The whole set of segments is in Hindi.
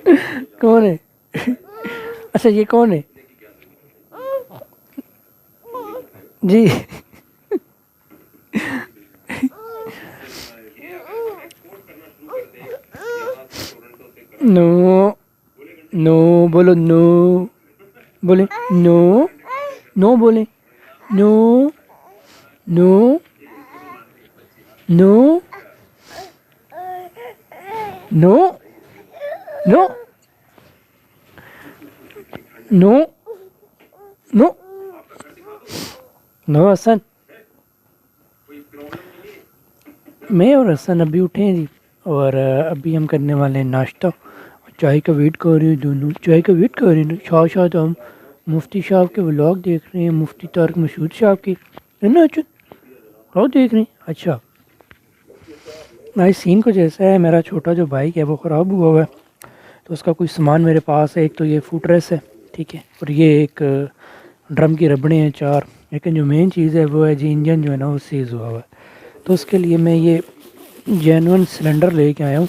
कौन है? अच्छा ये कौन है जी? नो, नो बोलो, नो बोले, नो, नो बोले, no, no, no, no, no, no, no, no Hasan. मैं और हसन अभी उठे हैं जी, और अभी हम करने वाले हैं नाश्ता। चाय का वेट कर रहे हैं, दोनों चाय का वेट कर रहे हैं। साथ साथ हम मुफ्ती साहब के व्लॉग देख रहे हैं, मुफ्ती तारक मसूद साहब के, है ना अचुत? और देख रहे हैं। अच्छा, आज सीन कुछ ऐसा है, मेरा छोटा जो बाइक है वो ख़राब हुआ हुआ है, तो उसका कुछ सामान मेरे पास है। एक तो ये फुटरेस है, ठीक है, और ये एक ड्रम की रबड़े हैं 4। लेकिन जो मेन चीज़ है वो है जी इंजन जो है ना वो सीज़ हुआ हुआ है। तो उसके लिए मैं ये जेन्युइन सिलेंडर लेके आया हूँ,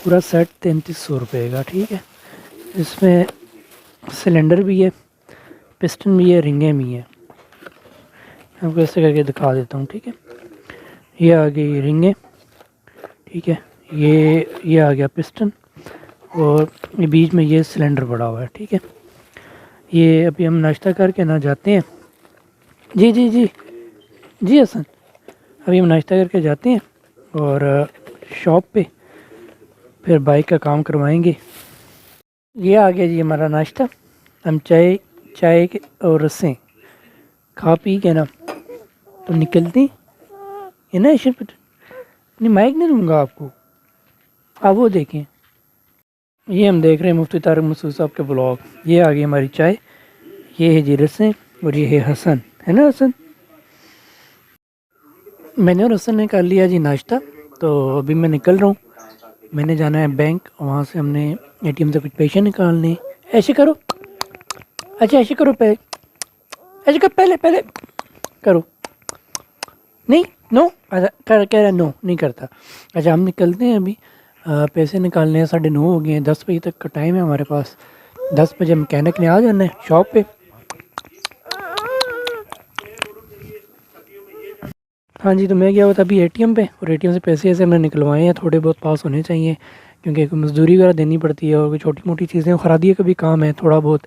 पूरा सेट 3300 रुपये का, ठीक है। इसमें सिलेंडर भी है, पिस्टन भी है, रिंगें भी हैं। आपको ऐसे करके दिखा देता हूँ, ठीक है। ये आ गई रिंगें, ठीक है, ये आ गया पिस्टन, और ये बीच में ये सिलेंडर पड़ा हुआ है, ठीक है। ये अभी हम नाश्ता करके ना जाते हैं। जी जी जी जी हसन, अभी हम नाश्ता करके जाते हैं और शॉप पे फिर बाइक का काम करवाएंगे। ये आ गया जी हमारा नाश्ता। हम चाय चाय के और रसें खा पी के ना तो निकलती है ना। इशर नहीं, माइक नहीं दूंगा आपको, आप वो देखें। ये हम देख रहे हैं मुफ्ती तारक मसूद साहब के ब्लॉग। ये आ गई हमारी चाय, ये है जी रसें, और ये है हसन, है ना हसन? मैंने और हसन ने कर लिया जी नाश्ता, तो अभी मैं निकल रहा हूँ। मैंने जाना है बैंक, वहाँ से हमने एटीएम से कुछ पैसे निकालने। ऐसे करो, अच्छा ऐसे करो, पहले ऐसे करो, पहले पहले करो। नहीं, नो, अच्छा कह रहा नो नहीं करता। अच्छा हम निकलते हैं अभी, पैसे निकालने हैं। 9:30 हो गए हैं, 10 बजे तक का टाइम है हमारे पास। 10 बजे मैकेनिक ने आ जाना है शॉप पे। हाँ जी, तो मैं गया हुआ था अभी एटीएम पे, और एटीएम से पैसे ऐसे हमने निकलवाए हैं, थोड़े बहुत पास होने चाहिए, क्योंकि मजदूरी वगैरह देनी पड़ती है, और कोई छोटी मोटी चीज़ें खरादिए का भी काम है थोड़ा बहुत।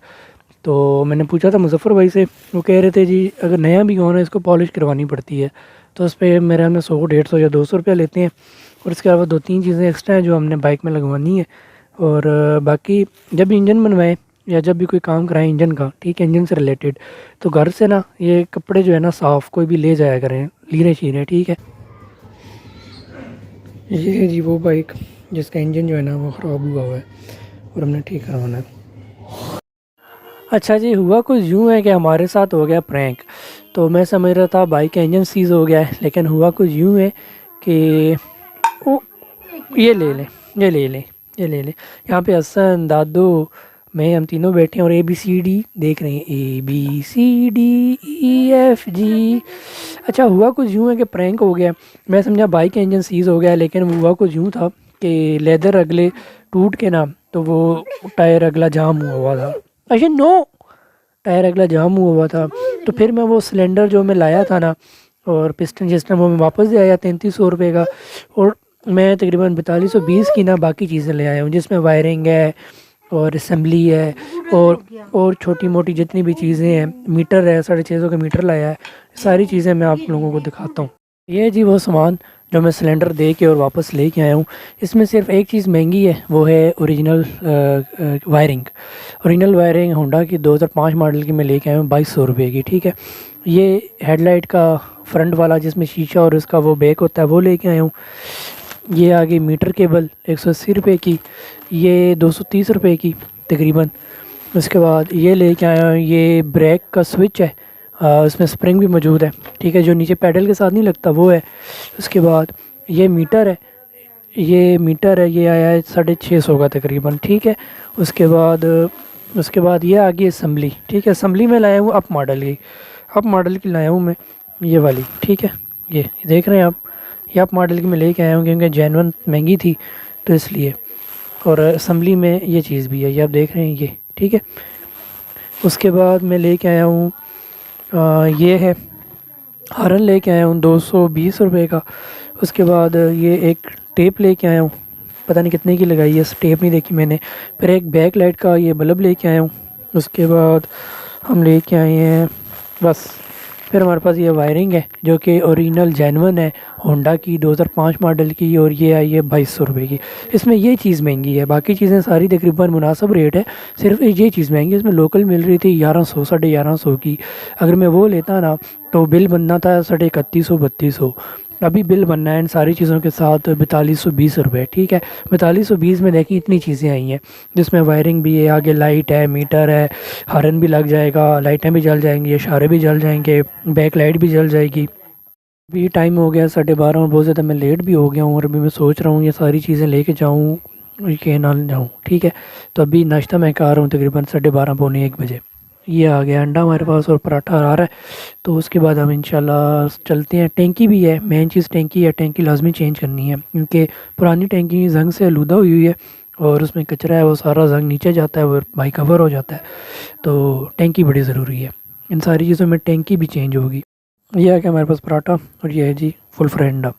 तो मैंने पूछा था मुजफ्फ़र भाई से, वो कह रहे थे जी अगर नया भी हो ना इसको पॉलिश करवानी पड़ती है, तो उस पर मेरे ख्याल में 100, 150 या 200 रुपया लेते हैं। और इसके अलावा 2-3 चीज़ें एक्स्ट्रा हैं जो हमने बाइक में लगवानी है। और बाकी जब भी इंजन बनवाएं या जब भी कोई काम कराएं इंजन का, ठीक है, इंजन से रिलेटेड, तो घर से ना ये कपड़े जो है ना साफ़ कोई भी ले जाया करें, लीरे शीरे, ठीक है। ये है जी वो बाइक जिसका इंजन जो है ना वो ख़राब हुआ हुआ है, और हमने ठीक करवाना है। अच्छा जी, हुआ कुछ यूँ है कि हमारे साथ हो गया प्रैंक। तो मैं समझ रहा था बाइक का इंजन सीज़ हो गया है, लेकिन हुआ कुछ यूँ है कि ओ, ये ले लें, ये ले लें, ये ले लें। यहाँ पे हसन, दादू, मैं, हम तीनों बैठे हैं और ABCD देख रहे हैं, ABCDEFG। अच्छा हुआ कुछ यूँ है कि प्रैंक हो गया। मैं समझा बाइक का इंजन सीज़ हो गया, लेकिन हुआ कुछ यूँ था कि लेदर अगले टूट के ना, तो वो टायर अगला जाम हुआ था। अच्छा नो, टायर अगला जाम हुआ था। तो फिर मैं वो सिलेंडर जो मैं लाया था ना, और पिस्टन सिस्टम, वो मैं वापस दे आया 3300 रुपये का। और मैं तकरीबन 4220 की ना बाकी चीज़ें ले आया हूँ, जिसमें वायरिंग है और असम्बली है, और छोटी मोटी जितनी भी चीज़ें हैं, मीटर है, 650 का मीटर लाया है। सारी चीज़ें मैं आप लोगों को दिखाता हूँ। ये जी वो सामान जो मैं सिलेंडर दे के और वापस लेके आया हूँ। इसमें सिर्फ एक चीज़ महंगी है, वो है original wiring. Original wiring Honda की 2005 मॉडल की मैं लेके आया हूँ 2200 रुपये की, ठीक है। ये हेडलाइट का फ्रंट वाला जिसमें शीशा और उसका वो बैक होता है वो लेके आया हूँ। ये आ गई मीटर केबल 180 रुपये की, ये 230 रुपये की तकरीबन। उसके बाद ये लेके आया हूँ, ये ब्रेक का स्विच है, इसमें स्प्रिंग भी मौजूद है, ठीक है, जो नीचे पैडल के साथ नहीं लगता वो है। उसके बाद ये मीटर है, ये मीटर है, ये आया है 650 का तकरीबन, ठीक है। उसके बाद ये आ गई असम्बली, ठीक है। असम्बली में लाया हूँ अप मॉडल की लाया हूँ मैं, ये वाली, ठीक है। ये देख रहे हैं आप, ये अप मॉडल की मैं लेके आया हूँ क्योंकि जेन्युइन महंगी थी तो इसलिए। और असम्बली में ये चीज़ भी है, ये आप देख रहे हैं ये, ठीक है। उसके बाद मैं लेके आया हूँ ये है हॉर्न लेके आया हूँ 220 रुपये का। उसके बाद ये एक टेप लेके आया हूँ, पता नहीं कितने की लगाई है, इस टेप नहीं देखी मैंने। फिर एक बैक लाइट का ये बल्ब लेके आया हूँ। उसके बाद हम लेके आए हैं बस। फिर हमारे पास ये वायरिंग है जो कि ओरिजिनल जेन्युइन है, होंडा की 2005 मॉडल की, और ये आई है 2200 रुपये की। इसमें ये चीज़ महंगी है, बाकी चीज़ें सारी तकरीबन मुनासिब रेट है, सिर्फ ये चीज़ महंगी है। इसमें लोकल मिल रही थी 1100 1150 की, अगर मैं वो लेता ना तो बिल बनना था 3100 3200। अभी बिल बनना है इन सारी चीज़ों के साथ 4220 रुपये, ठीक है। 4220 में देखिए इतनी चीज़ें आई हैं, जिसमें वायरिंग भी है, आगे लाइट है, मीटर है, हॉर्न भी लग जाएगा, लाइटें भी जल जाएंगी, इशारे भी जल जाएंगे, बैक लाइट भी जल जाएगी। अभी टाइम हो गया 12:30 और बहुत ज़्यादा मैं लेट भी हो गया हूँ, और अभी मैं सोच रहा हूँ ये सारी चीज़ें लेके जाऊँ के ना जाऊँ, ठीक है। तो अभी नाश्ता मैं कर रहा हूँ तकरीबन 12:30 पौने 1 बजे। ये आ गया अंडा हमारे पास और पराठा आ रहा है। तो उसके बाद हम इंशाल्लाह चलते हैं। टैंकी भी है, मेन चीज़ टैंकी है, टैंकी लाजमी चेंज करनी है क्योंकि पुरानी टैंकी जंग से आलूदा हुई हुई है, और उसमें कचरा है, वो सारा जंग नीचे जाता है और बाई कवर हो जाता है। तो टैंकी बड़ी ज़रूरी है, इन सारी चीज़ों में टैंकी भी चेंज होगी। यह है कि हमारे पास पराठा, और यह है जी फुल फ्राई अंडा।